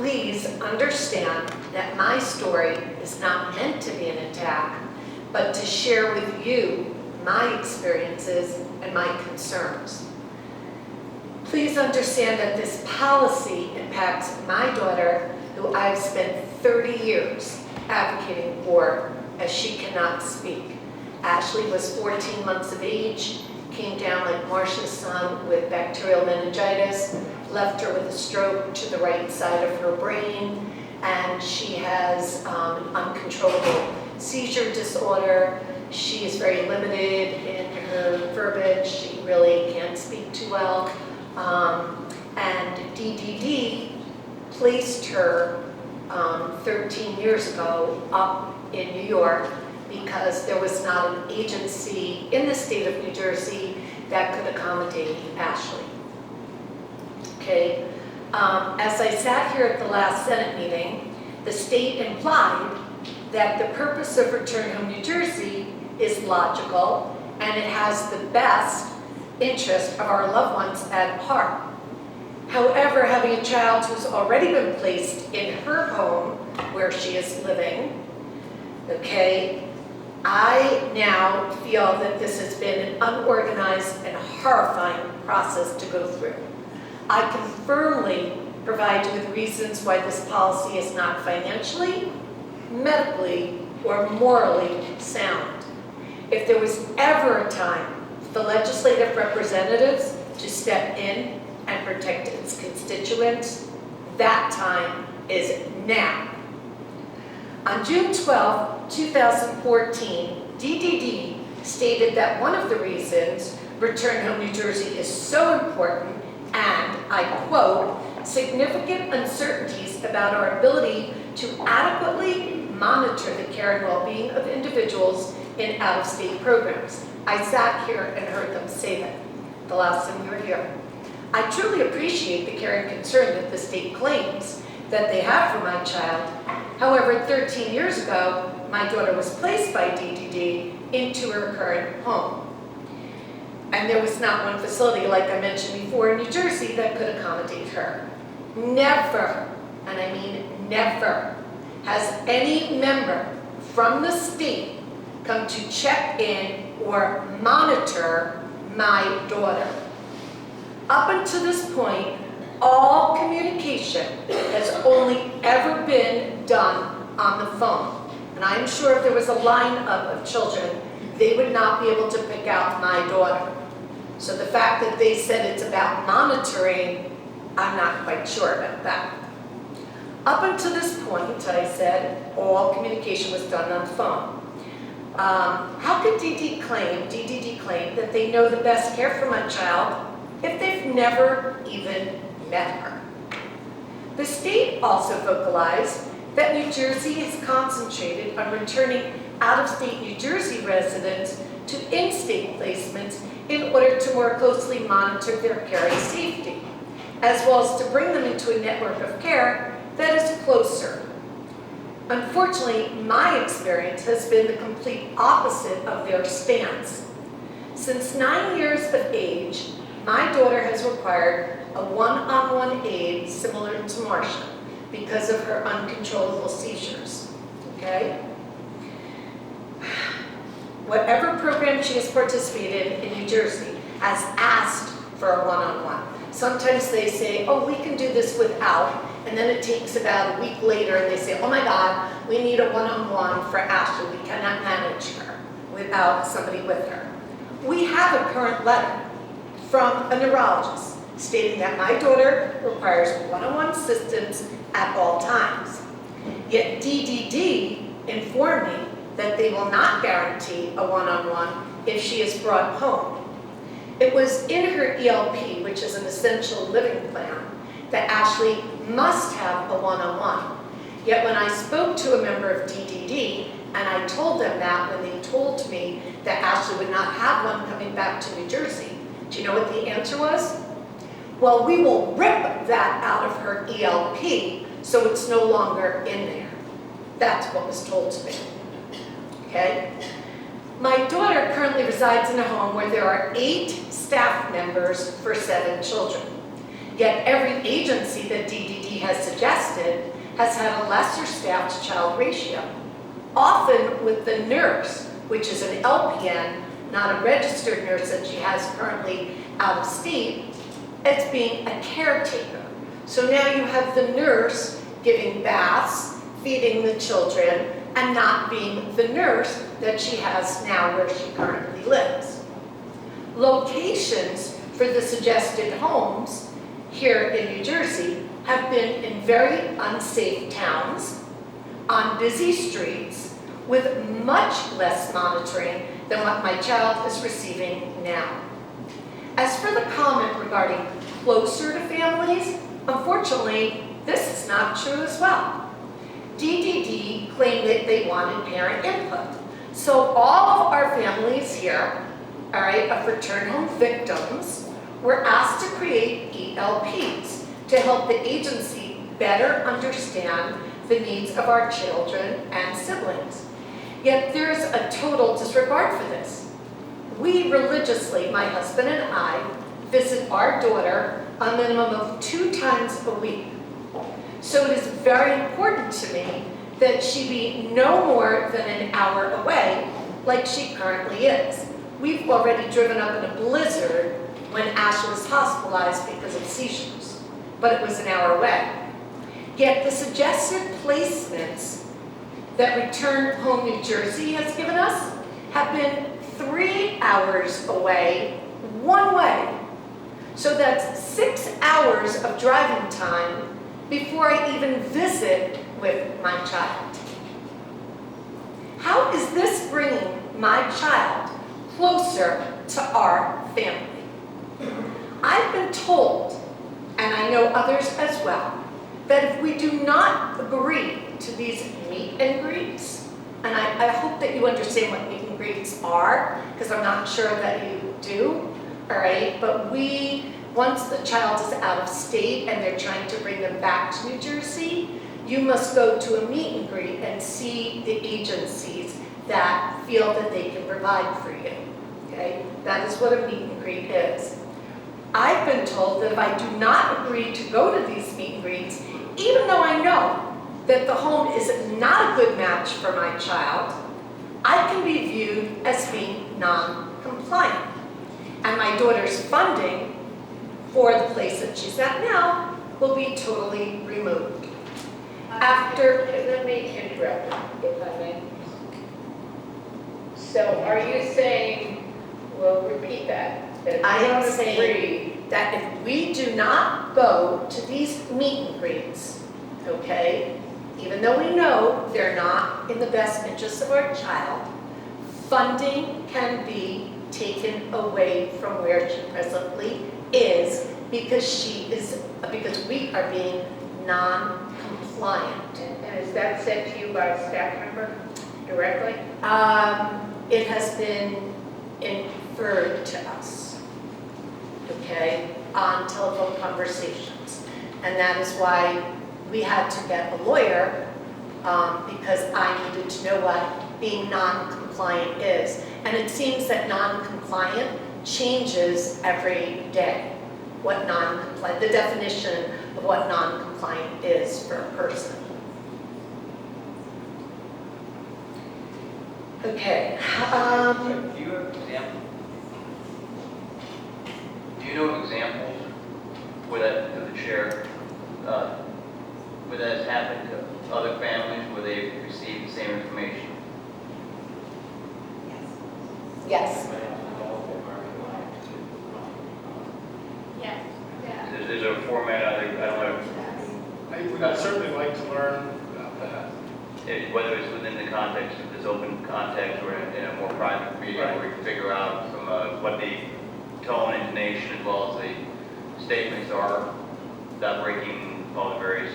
Please understand that my story is not meant to be an attack, but to share with you my experiences and my concerns. Please understand that this policy impacts my daughter, who I've spent 30 years advocating for, as she cannot speak. Ashley was 14 months of age, came down like Marcia's son with bacterial meningitis, left her with a stroke to the right side of her brain, and she has an uncontrollable seizure disorder. She is very limited in her verbiage. She really can't speak too well. And DDD placed her 13 years ago up in New York because there was not an agency in the state of New Jersey that could accommodate Ashley. Okay, as I sat here at the last Senate meeting, the state implied that the purpose of Return Home New Jersey is logical and it has the best interest of our loved ones at heart. However, having a child who's already been placed in her home where she is living, okay, I now feel that this has been an unorganized and horrifying process to go through. I can firmly provide you with reasons why this policy is not financially, medically, or morally sound. If there was ever a time for the legislative representatives to step in and protect its constituents, that time is now. On June 12, 2014, DDD stated that one of the reasons Return Home New Jersey is so important, and I quote, significant uncertainties about our ability to adequately monitor the care and well-being of individuals in out-of-state programs. I sat here and heard them say that the last time we were here. I truly appreciate the care and concern that the state claims that they have for my child. However, 13 years ago, my daughter was placed by DDD into her current home. And there was not one facility, like I mentioned before, in New Jersey that could accommodate her. Never, and I mean never, has any member from the state come to check in or monitor my daughter. Up until this point, all communication has only ever been done on the phone. And I'm sure if there was a lineup of children, they would not be able to pick out my daughter. So the fact that they said it's about monitoring, I'm not quite sure about that. Up until this point, I said, all communication was done on the phone. How could DDD claim that they know the best care for my child if they've never even met her? The state also vocalized that New Jersey has concentrated on returning out-of-state New Jersey residents to in-state placements in order to more closely monitor their care and safety, as well as to bring them into a network of care that is closer. Unfortunately, my experience has been the complete opposite of their stance. Since 9 years of age, my daughter has required a one-on-one aid similar to Marcia because of her uncontrollable seizures, okay? Whatever program she has participated in New Jersey has asked for a one-on-one. Sometimes they say, oh, we can do this without, and then it takes about a week later and they say, oh my God, we need a one-on-one for Ashley. We cannot manage her without somebody with her. We have a current letter from a neurologist stating that my daughter requires one-on-one assistance at all times. Yet DDD informed me that they will not guarantee a one-on-one if she is brought home. It was in her ELP, which is an essential living plan, that Ashley must have a one-on-one. Yet when I spoke to a member of DDD, and I told them that when they told me that Ashley would not have one coming back to New Jersey, do you know what the answer was? Well, we will rip that out of her ELP so it's no longer in there. That's what was told to me. Okay? My daughter currently resides in a home where there are 8 staff members for 7 children. Yet every agency that DDD has suggested has had a lesser staff to child ratio, often with the nurse, which is an LPN, not a registered nurse that she has currently out of state, as being a caretaker. So now you have the nurse giving baths, feeding the children, and not being the nurse that she has now where she currently lives. Locations for the suggested homes here in New Jersey have been in very unsafe towns, on busy streets, with much less monitoring than what my child is receiving now. As for the comment regarding closer to families, unfortunately, this is not true as well. DDD claimed that they wanted parent input. So all of our families here, all right, of return home victims, were asked to create ELPs to help the agency better understand the needs of our children and siblings. Yet there's a total disregard for this. We religiously, my husband and I, visit our daughter a minimum of 2 times a week. So it is very important to me that she be no more than an hour away, like she currently is. We've already driven up in a blizzard when Ash was hospitalized because of seizures, but it was an hour away. Yet the suggested placements that Return Home New Jersey has given us have been 3 hours away, one way. So that's 6 hours of driving time before I even visit with my child. How is this bringing my child closer to our family? I've been told, and I know others as well, that if we do not agree to these meet and greets, and I hope that you understand what meet and greets are, because I'm not sure that you do, all right? But once the child is out of state and they're trying to bring them back to New Jersey, you must go to a meet and greet and see the agencies that feel that they can provide for you, okay? That is what a meet and greet is. I've been told that if I do not agree to go to these meet and greets, even though I know that the home is not a good match for my child, I can be viewed as being non-compliant. And my daughter's funding for the place that she's at now will be totally removed. Let me interrupt, if I may. So are you saying, well, repeat that if I you am don't saying agree, that if we do not go to these meet and greets, okay, even though we know they're not in the best interest of our child, funding can be taken away from where she presently is because we are being non-compliant. and is that said to you by a staff member directly? It has been inferred to us, okay, on telephone conversations. And that is why we had to get a lawyer, because I needed to know what being non-compliant is. And it seems that non-compliant changes every day. What non-compliant, the definition of what non-compliant is for a person. Okay. Do you have examples? Do you know of examples where that, to the chair, where that has happened to other families where they've received the same information? Yes. Yes. Yeah. There's a format, I don't know, I would certainly like to learn about that. whether it's within the context of this open context or in a more private meeting where we can figure out from what the tone, intonation, as well as the statements are, without breaking all the various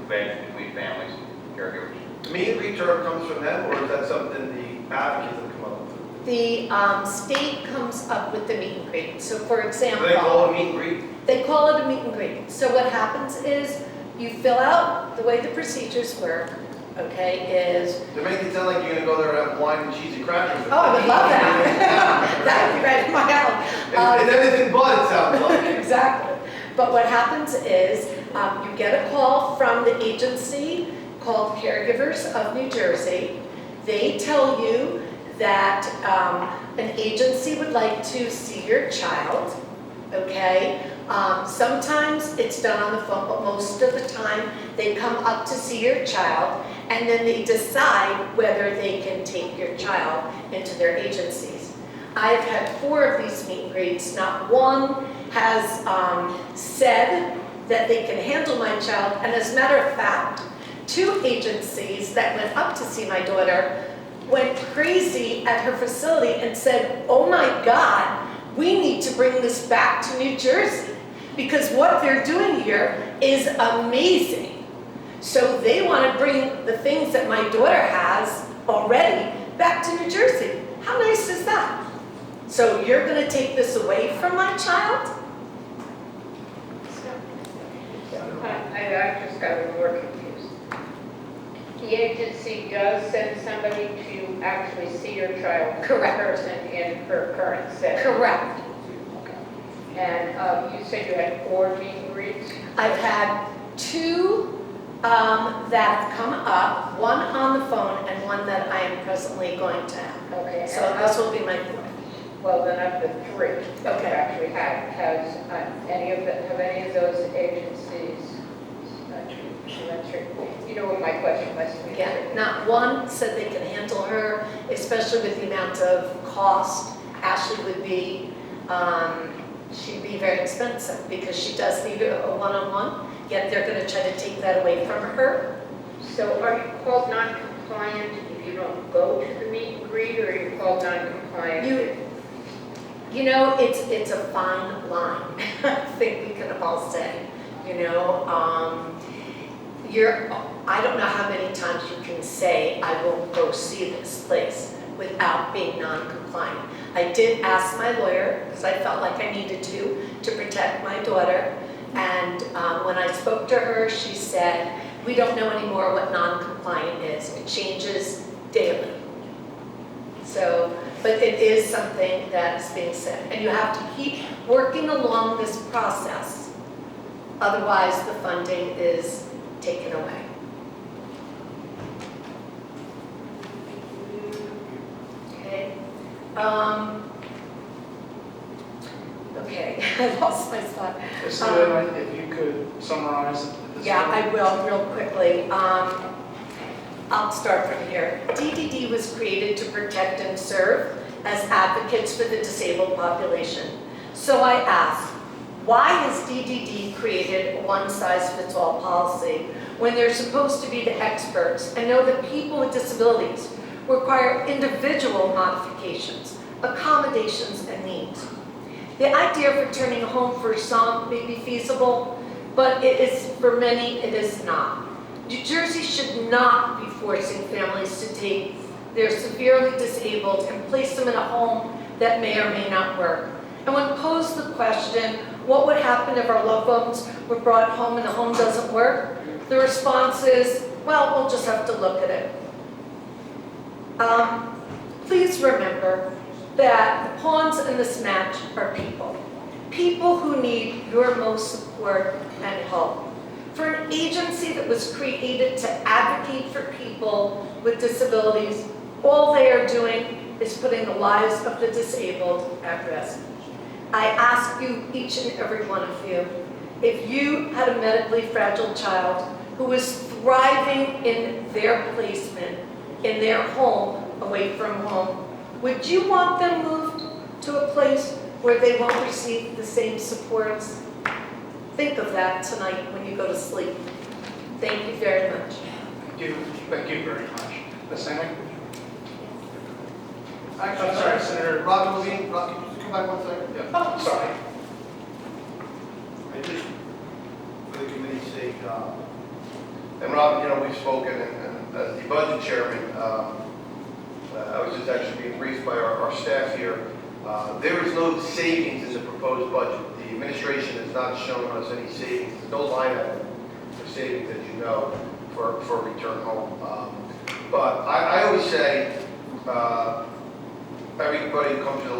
bands between families and caregivers. Meet and greet term comes from them, or is that something the advocates have come up with? The state comes up with the meet and greet. So for example, Do they call it meet and greet? they call it a meet and greet. So what happens is you fill out the way the procedures work, okay, is, They make it sound like you're gonna go there and have wine and cheesy crackers. oh, I would love that. That would be right in my alley. It's anything but, it sounds like. Exactly. but what happens is you get a call from the agency called Caregivers of New Jersey. They tell you that an agency would like to see your child, okay? Sometimes it's done on the phone, but most of the time they come up to see your child and then they decide whether they can take your child into their agencies. I've had 4 of these meet and greets. Not one has said that they can handle my child, and as a matter of fact, 2 agencies that went up to see my daughter went crazy at her facility and said, oh my God, we need to bring this back to New Jersey because what they're doing here is amazing. So they want to bring the things that my daughter has already back to New Jersey. How nice is that? So you're going to take this away from my child? I just got a little more confused. The agency does send somebody to actually see your child. Correct. Person in her current setting. Correct. And you said you had 4 meet and greets? I've had 2 that have come up, 1 on the phone and 1 that I am presently going to have. Okay. So this will be my 4th. Well, then of the 3 that you Okay. actually had, have any of those agencies, you know what my question was? Again, not one said they can handle her, especially with the amount of cost Ashley would be. She'd be very expensive because she does need a one-on-one, yet they're going to try to take that away from her. So are you called non-compliant if you don't go to the meet and greet, or are you called non-compliant? You know, it's a fine line, I think we can all say, you know. I don't know how many times you can say, I won't go see this place without being non-compliant. I did ask my lawyer, because I felt like I needed to protect my daughter. And when I spoke to her, she said, we don't know anymore what non-compliant is. It changes daily. So, but it is something that is being said. And you have to keep working along this process. Otherwise, the funding is taken away. Okay. Okay, I lost my spot. So if you could summarize. Yeah, I will real quickly. I'll start from here. DDD was created to protect and serve as advocates for the disabled population. So I ask, why has DDD created a one-size-fits-all policy when they're supposed to be the experts and know that people with disabilities require individual modifications, accommodations, and needs? The idea of returning home for some may be feasible, but it is, for many, it is not. New Jersey should not be forcing families to take their severely disabled and place them in a home that may or may not work. And when posed the question, what would happen if our loved ones were brought home and the home doesn't work? The response is, well, we'll just have to look at it. Please remember that the pawns in this match are people. People who need your most support and help. For an agency that was created to advocate for people with disabilities, all they are doing is putting the lives of the disabled at risk. I ask you, each and every one of you, if you had a medically fragile child who was thriving in their placement, in their home, away from home, would you want them moved to a place where they won't receive the same supports? Think of that tonight when you go to sleep. Thank you very much. Thank you very much. Ms. Hennig? Actually, I'm sorry, Senator. Rob Levine, Rob, can you just come back 1 second? Yeah. Oh, sorry. I just, for the committee's sake, and Rob, you know, we've spoken, and as the budget chairman, I was just actually being briefed by our staff here. There is no savings in the proposed budget. The administration has not shown us any savings. There's no line item for savings, as you know, for return home. But I always say, everybody who comes to the